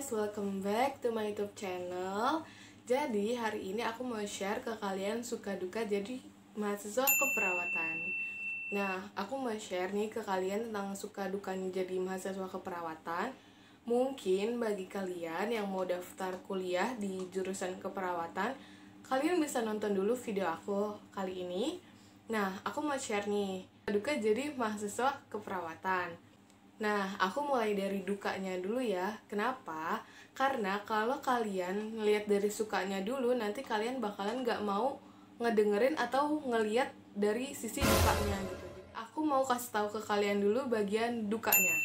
guys, welcome back to my YouTube channel. Jadi hari ini aku mau share ke kalian suka duka jadi mahasiswa keperawatan. Nah, aku mau share nih ke kalian tentang suka dukanya jadi mahasiswa keperawatan. Mungkin bagi kalian yang mau daftar kuliah di jurusan keperawatan, kalian bisa nonton dulu video aku kali ini. Nah, aku mau share nih duka jadi mahasiswa keperawatan. Nah, aku mulai dari dukanya dulu ya. Kenapa? Karena kalau kalian ngelihat dari sukanya dulu, nanti kalian bakalan gak mau ngedengerin atau ngeliat dari sisi dukanya gitu. Aku mau kasih tahu ke kalian dulu bagian dukanya.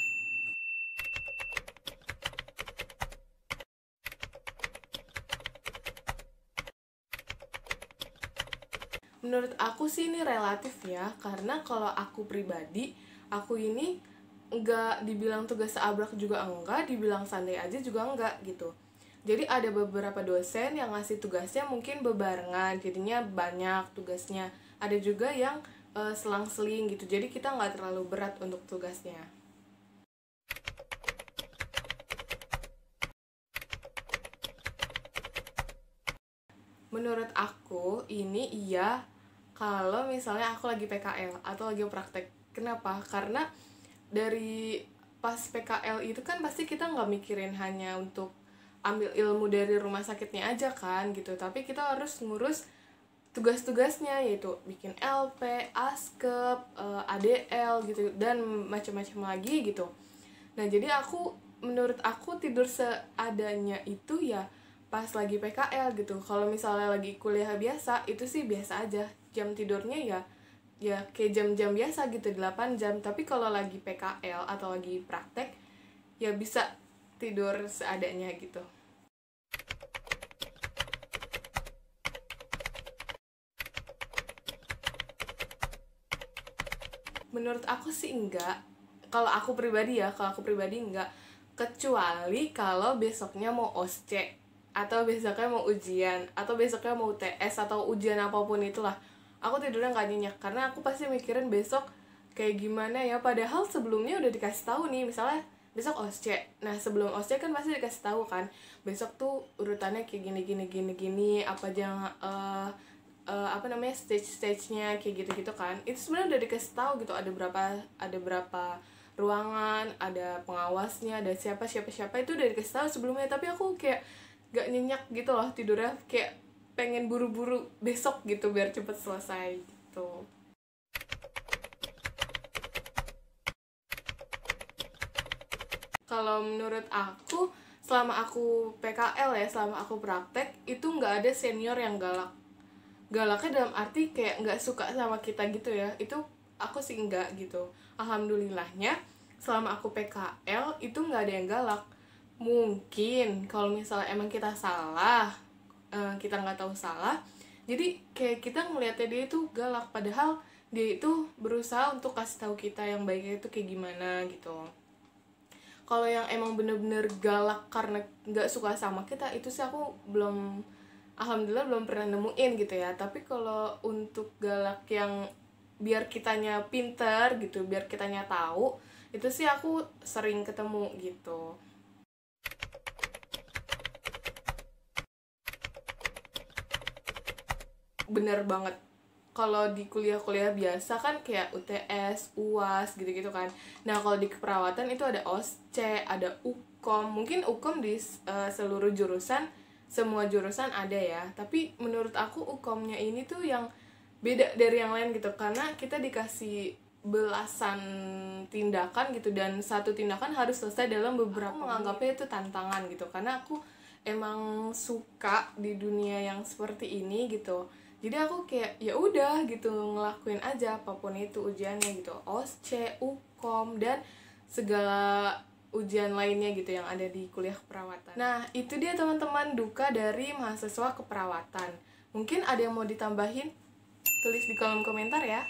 Menurut aku sih ini relatif ya, karena kalau aku pribadi, aku ini nggak dibilang tugas seabrek juga enggak, dibilang santai aja juga enggak gitu. Jadi ada beberapa dosen yang ngasih tugasnya mungkin bebarengan, jadinya banyak tugasnya. Ada juga yang selang-seling gitu, jadi kita nggak terlalu berat untuk tugasnya. Menurut aku ini iya kalau misalnya aku lagi PKL atau lagi praktek. Kenapa? Karena dari pas PKL itu kan pasti kita nggak mikirin hanya untuk ambil ilmu dari rumah sakitnya aja kan gitu, tapi kita harus ngurus tugas-tugasnya, yaitu bikin LP, ASKEP, ADL gitu dan macam-macam lagi gitu. Nah, jadi menurut aku tidur seadanya itu ya pas lagi PKL gitu. Kalau misalnya lagi kuliah biasa, itu sih biasa aja. Jam tidurnya ya kayak jam-jam biasa gitu, 8 jam. Tapi kalau lagi PKL atau lagi praktek, ya bisa tidur seadanya gitu. Menurut aku sih enggak. Kalau aku pribadi enggak. Kecuali kalau besoknya mau OSCE, atau besoknya mau ujian, atau besoknya mau TS, atau ujian apapun itulah. Aku tidurnya nggak nyenyak, karena aku pasti mikirin besok kayak gimana ya. Padahal sebelumnya udah dikasih tahu nih, misalnya besok OSCE. Nah, sebelum OSCE kan pasti dikasih tahu kan, besok tuh urutannya kayak gini, apa aja apa namanya stage-nya kayak gitu-gitu kan. Itu sebenarnya udah dikasih tahu gitu, ada berapa ruangan, ada pengawasnya, ada siapa itu udah dikasih tahu sebelumnya. Tapi aku kayak gak nyenyak gitu loh tidurnya, kayak pengen buru-buru besok gitu biar cepet selesai gitu. Kalau menurut aku, selama aku PKL ya, selama aku praktek, itu nggak ada senior yang galaknya dalam arti kayak nggak suka sama kita gitu ya. Itu aku sih nggak gitu. Alhamdulillahnya selama aku PKL itu nggak ada yang galak. Mungkin kalau misalnya emang kita salah, kita nggak tahu salah, jadi kayak kita ngelihatnya dia itu galak, padahal dia itu berusaha untuk kasih tahu kita yang baiknya itu kayak gimana gitu. Kalau yang emang bener-bener galak karena nggak suka sama kita, itu sih aku alhamdulillah belum pernah nemuin gitu ya. Tapi kalau untuk galak yang biar kitanya pinter gitu, biar kitanya tahu, itu sih aku sering ketemu gitu. Bener banget. Kalau di kuliah-kuliah biasa kan kayak UTS, UAS gitu-gitu kan. Nah, kalau di keperawatan itu ada OSCE, ada UKOM. Mungkin UKOM di seluruh jurusan, semua jurusan ada ya. Tapi menurut aku UKOM-nya ini tuh yang beda dari yang lain gitu, karena kita dikasih belasan tindakan gitu, dan satu tindakan harus selesai dalam beberapa menit. Menganggapnya itu tantangan gitu, karena aku emang suka di dunia yang seperti ini gitu. Jadi aku kayak ya udah gitu ngelakuin aja apapun itu ujiannya gitu, OSCE, UKOM, dan segala ujian lainnya gitu yang ada di kuliah keperawatan. Nah, itu dia teman-teman duka dari mahasiswa keperawatan. Mungkin ada yang mau ditambahin? Tulis di kolom komentar ya.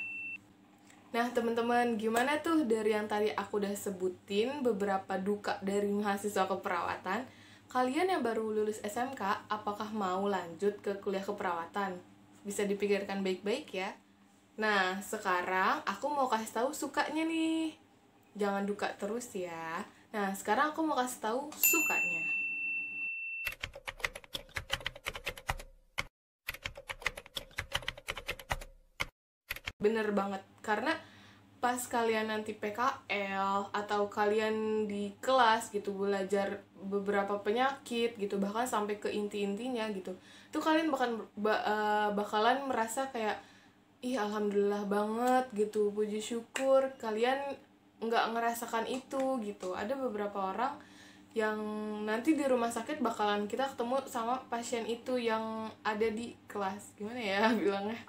Nah, teman-teman, gimana tuh dari yang tadi aku udah sebutin beberapa duka dari mahasiswa keperawatan? Kalian yang baru lulus SMK, apakah mau lanjut ke kuliah keperawatan? Bisa dipikirkan baik-baik ya. Nah, sekarang aku mau kasih tahu sukanya nih. Jangan duka terus ya. Nah, sekarang aku mau kasih tahu sukanya. Bener banget, karena pas kalian nanti PKL atau kalian di kelas gitu belajar beberapa penyakit gitu, bahkan sampai ke inti-intinya gitu, tuh kalian bakalan merasa kayak ih alhamdulillah banget gitu, puji syukur kalian nggak ngerasakan itu gitu. Ada beberapa orang yang nanti di rumah sakit bakalan kita ketemu sama pasien itu yang ada di kelas, gimana ya bilangnya.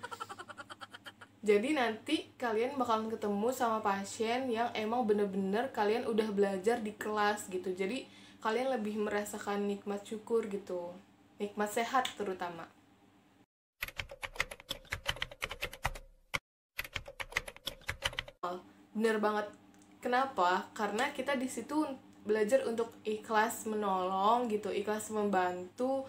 Jadi nanti kalian bakalan ketemu sama pasien yang emang bener-bener kalian udah belajar di kelas gitu. Jadi kalian lebih merasakan nikmat syukur gitu, nikmat sehat terutama. Bener banget. Kenapa? Karena kita di situ belajar untuk ikhlas menolong gitu, ikhlas membantu.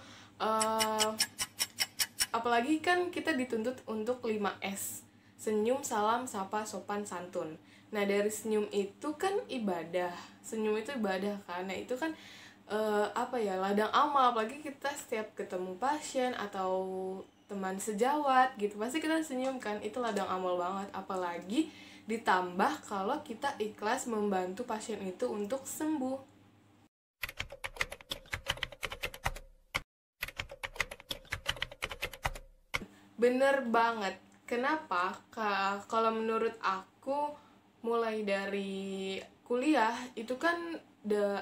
Apalagi kan kita dituntut untuk 5S. Senyum, salam, sapa, sopan, santun. Nah, dari senyum itu kan ibadah. Senyum itu ibadah kan. Nah, itu kan ladang amal. Apalagi kita setiap ketemu pasien atau teman sejawat gitu, pasti kita senyum kan. Itu ladang amal banget. Apalagi ditambah kalau kita ikhlas membantu pasien itu untuk sembuh. Bener banget. Kenapa? Kalau menurut aku, mulai dari kuliah itu kan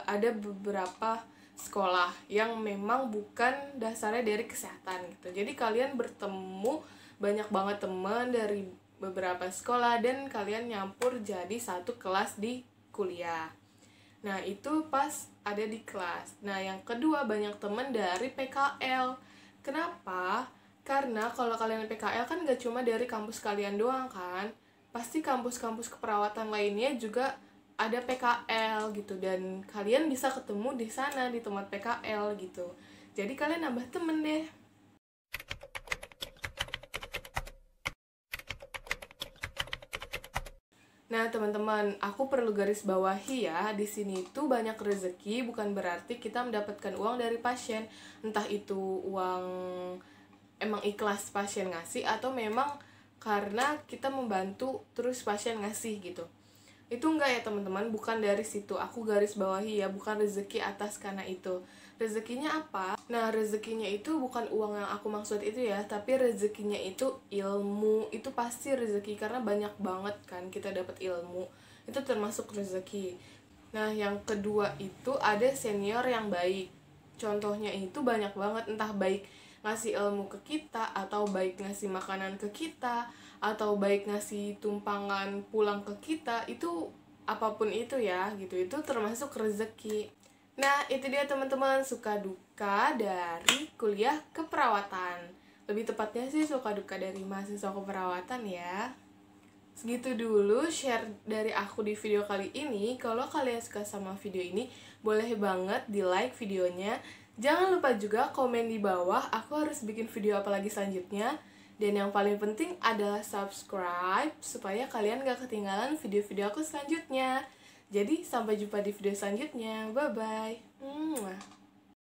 ada beberapa sekolah yang memang bukan dasarnya dari kesehatan gitu. Jadi kalian bertemu banyak banget teman dari beberapa sekolah dan kalian nyampur jadi satu kelas di kuliah. Nah, itu pas ada di kelas. Nah, yang kedua, banyak teman dari PKL. Kenapa? Karena kalau kalian PKL kan gak cuma dari kampus kalian doang kan. Pasti kampus-kampus keperawatan lainnya juga ada PKL gitu. Dan kalian bisa ketemu di sana, di tempat PKL gitu. Jadi kalian nambah temen deh. Nah, teman-teman, aku perlu garis bawahi ya, di sini tuh banyak rezeki bukan berarti kita mendapatkan uang dari pasien. Entah itu uang emang ikhlas pasien ngasih atau memang karena kita membantu terus pasien ngasih gitu. Itu enggak ya teman-teman, bukan dari situ. Aku garis bawahi ya, bukan rezeki atas karena itu. Rezekinya apa? Nah, rezekinya itu bukan uang yang aku maksud itu ya, tapi rezekinya itu ilmu. Itu pasti rezeki karena banyak banget kan kita dapat ilmu. Itu termasuk rezeki. Nah, yang kedua itu ada senior yang baik. Contohnya itu banyak banget, entah baik ngasih ilmu ke kita, atau baik ngasih makanan ke kita, atau baik ngasih tumpangan pulang ke kita. Itu apapun itu ya gitu, itu termasuk rezeki. Nah, itu dia teman-teman, suka duka dari kuliah keperawatan. Lebih tepatnya sih suka duka dari mahasiswa keperawatan ya. Segitu dulu share dari aku di video kali ini. Kalau kalian suka sama video ini, boleh banget di like videonya. Jangan lupa juga komen di bawah aku harus bikin video apa lagi selanjutnya. Dan yang paling penting adalah subscribe supaya kalian gak ketinggalan video-video aku selanjutnya. Jadi sampai jumpa di video selanjutnya. Bye-bye.